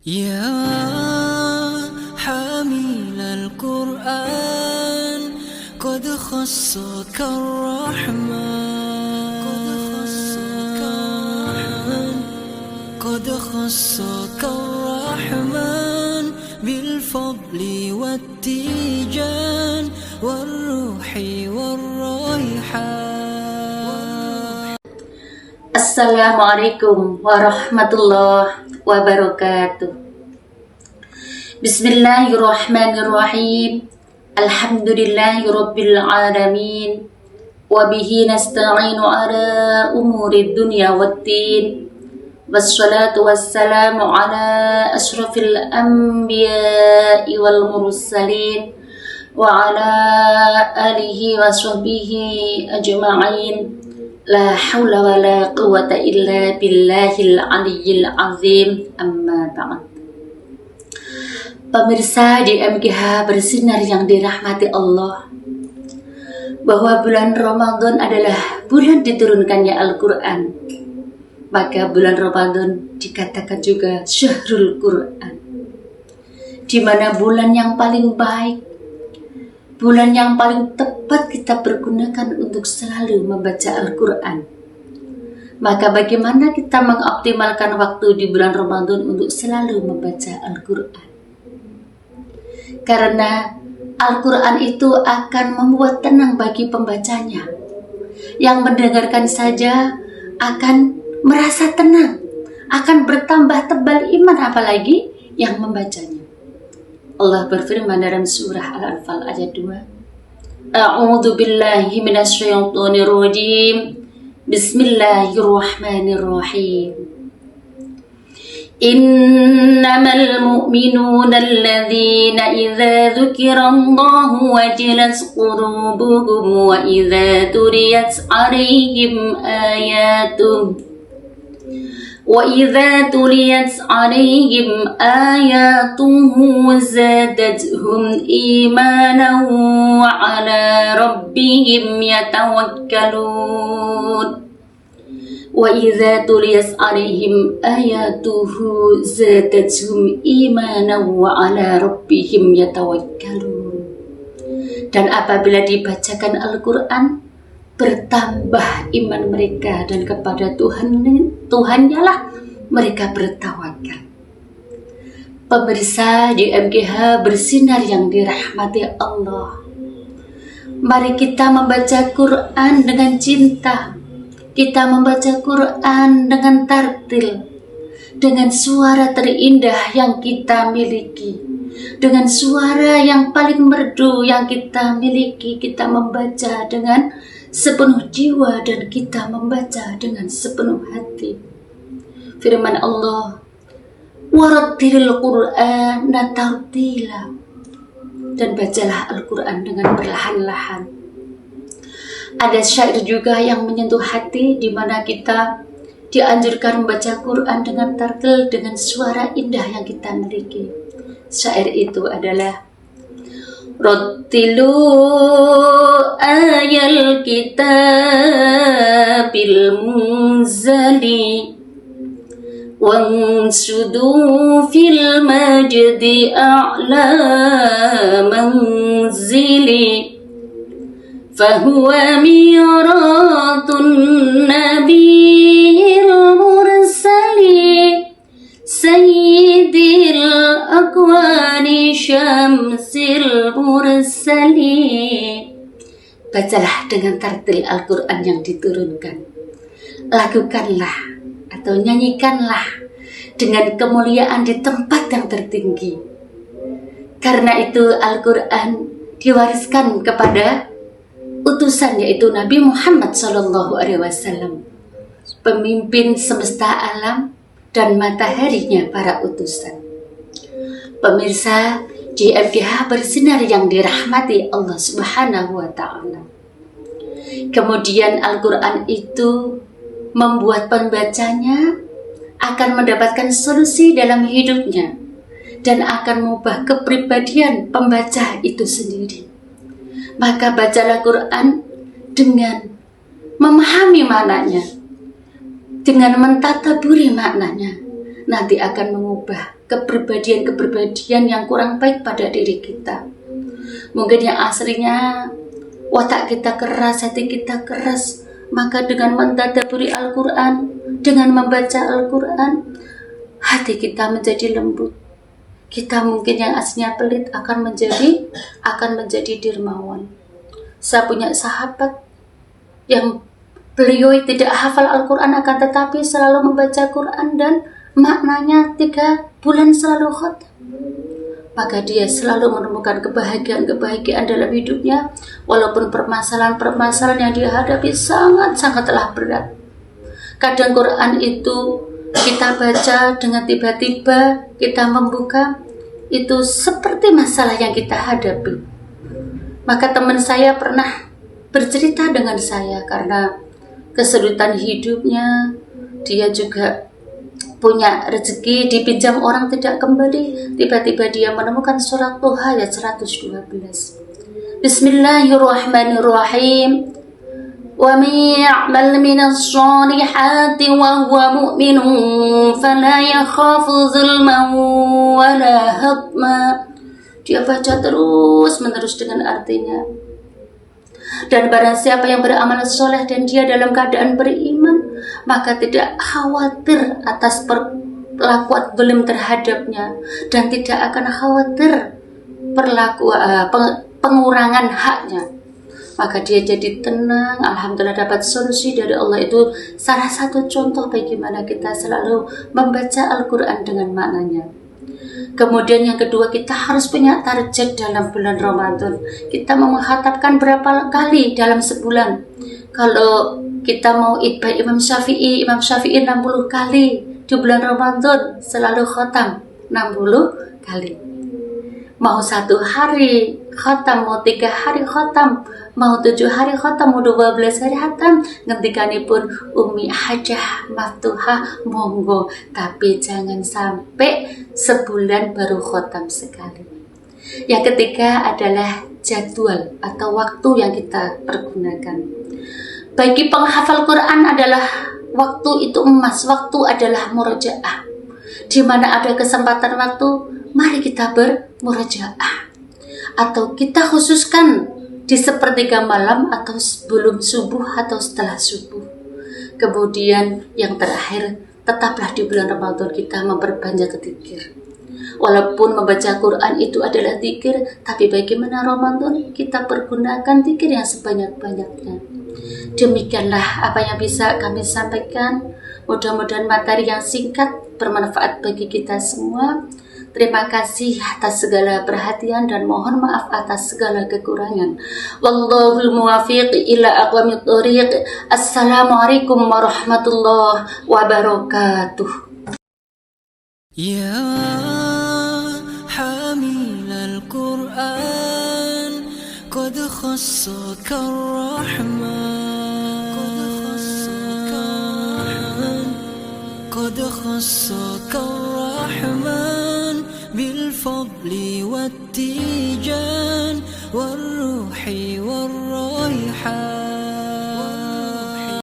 يا حامل القرآن قد خصك الرحمن بالفضل والتيجان والروح والريحان. Assalamualaikum warahmatullahi wabarakatuh. Bismillahirrahmanirrahim. Alhamdulillahirabbil alamin. Wa bihi nasta'inu ala umuri dunya waddin. Wassalatu wassalamu ala asyrafil anbiya'i wal mursalin wa ala alihi wa sahbihi ajma'in. La hawla wa la quwwata illa billahil aliyyil azim. Amma ba'd. Pemirsa di MGH Bersinar yang dirahmati Allah, bahwa bulan Ramadan adalah bulan diturunkannya Al-Quran. Maka bulan Ramadan dikatakan juga Syahrul Quran, di mana bulan yang paling baik, bulan yang paling tepat kita pergunakan untuk selalu membaca Al-Quran. Maka bagaimana kita mengoptimalkan waktu di bulan Ramadan untuk selalu membaca Al-Quran? Karena Al-Quran itu akan membuat tenang bagi pembacanya. Yang mendengarkan saja akan merasa tenang, akan bertambah tebal iman, apalagi yang membacanya. Allah berfirman dalam surah Al-Anfal ayat 2. A'udzu billahi minasyaitonir rajim. Bismillahirrahmanirrahim. Innamal mu'minuna alladzina idza dzukirallahu wajilat qulubuhum wa idza tuliyat 'alaihim ayatuhu وَإِذَا تُلِيَتْ عَلَيْهِمْ آيَاتُهُ زَادَتْهُمْ إِيمَانًا وَعَلَى رَبِّهِمْ يَتَوَكَّلُونَ وَإِذَا تُلِيَتْ عَلَيْهِمْ آيَاتُهُ زَادَتْهُمْ إِيمَانًا وَعَلَى رَبِّهِمْ يَتَوَكَّلُونَ. Dan apabila dibacakan Al-Quran, bertambah iman mereka, dan kepada Tuhannya lah mereka bertawakal. Pemirsa di MGH Bersinar yang dirahmati Allah, mari kita membaca Quran dengan cinta. Kita membaca Quran dengan tartil, dengan suara terindah yang kita miliki, dengan suara yang paling merdu yang kita miliki. Kita membaca dengan sepenuh jiwa dan kita membaca dengan sepenuh hati. Firman Allah, warattilil Qur'ana tartila, dan bacalah Al-Quran dengan perlahan-lahan. Ada syair juga yang menyentuh hati, di mana kita dianjurkan membaca Quran dengan tartil, dengan suara indah yang kita miliki. Syair itu adalah Rattilu ayal kitabil munzali wansudu fil majdi a'la manzili fahuwa miratun nabiyil mursali sayyidil akwani syamsil mursali. Bacalah dengan tartil Al-Quran yang diturunkan. Lakukanlah atau nyanyikanlah dengan kemuliaan di tempat yang tertinggi. Karena itu Al-Quran diwariskan kepada utusan, yaitu Nabi Muhammad SAW, pemimpin semesta alam dan mataharinya para utusan. Pemirsa di MGH Bersinar yang dirahmati Allah Subhanahu wa ta'ala, kemudian Al-Quran itu membuat pembacanya akan mendapatkan solusi dalam hidupnya dan akan mengubah kepribadian pembaca itu sendiri. Maka bacalah Quran dengan memahami maknanya, dengan mentadaburi maknanya, nanti akan mengubah kepribadian-kepribadian yang kurang baik pada diri kita. Mungkin yang aslinya watak kita keras, hati kita keras, maka dengan mentadabburi Al-Quran, dengan membaca Al-Quran, hati kita menjadi lembut. Kita mungkin yang aslinya pelit akan menjadi dermawan. Saya punya sahabat yang beliau tidak hafal Al-Quran, akan tetapi selalu membaca Quran dan maknanya 3 bulan selalu khatam. Maka dia selalu menemukan kebahagiaan dalam hidupnya, walaupun permasalahan-permasalahan yang dia hadapi sangatlah berat. Kadang Quran itu kita baca dengan tiba-tiba kita membuka, itu seperti masalah yang kita hadapi. Maka teman saya pernah bercerita dengan saya karena kesulitan hidupnya, dia juga punya rezeki dipinjam orang tidak kembali, tiba-tiba dia menemukan surat Tuha ayat 112. Bismillahirrahmanirrahim. Wa may ya'mal minas solihati wa huwa mu'minun fala yakhafu zulman wala hadma. Dia baca terus-menerus dengan artinya. Dan barang siapa yang beramal soleh dan dia dalam keadaan beriman, maka tidak khawatir atas perlakuan zalim terhadapnya, dan tidak akan khawatir pengurangan haknya. Maka dia jadi tenang, alhamdulillah dapat solusi dari Allah. Itu salah satu contoh bagaimana kita selalu membaca Al-Quran dengan maknanya. Kemudian yang kedua, kita harus punya target dalam bulan Ramadan. Kita mau mengkhatamkan berapa kali dalam sebulan? Kalau kita mau itbah Imam Syafi'i 60 kali di bulan Ramadan, selalu khatam 60 kali. Mau 1 hari khatam, mau 3 hari khatam, mau 7 hari khatam, mau 12 hari khatam, ngendikanipun Umi Hajah Maftuhah, monggo, tapi jangan sampai sebulan baru khatam sekali. Yang ketiga adalah jadwal atau waktu yang kita pergunakan. Bagi penghafal Quran adalah waktu itu emas, waktu adalah murojaah. Di mana ada kesempatan waktu, mari kita bermurojaah. Atau kita khususkan di sepertiga malam, atau sebelum subuh atau setelah subuh. Kemudian yang terakhir, tetaplah di bulan Ramadan kita memperbanyak zikir. Walaupun membaca Quran itu adalah zikir, tapi bagaimana Ramadan kita pergunakan zikir yang sebanyak-banyaknya. Demikianlah apa yang bisa kami sampaikan. Mudah-mudahan materi yang singkat bermanfaat bagi kita semua. Terima kasih atas segala perhatian dan mohon maaf atas segala kekurangan. Wallahul muwaffiq ila aqwamit thoriq. Assalamualaikum warahmatullahi wabarakatuh. Ya hamilal Quran, qad khassaka ar-Rahman, qad khassaka ar-Rahman بالفضل والتيجان والروح والريحان.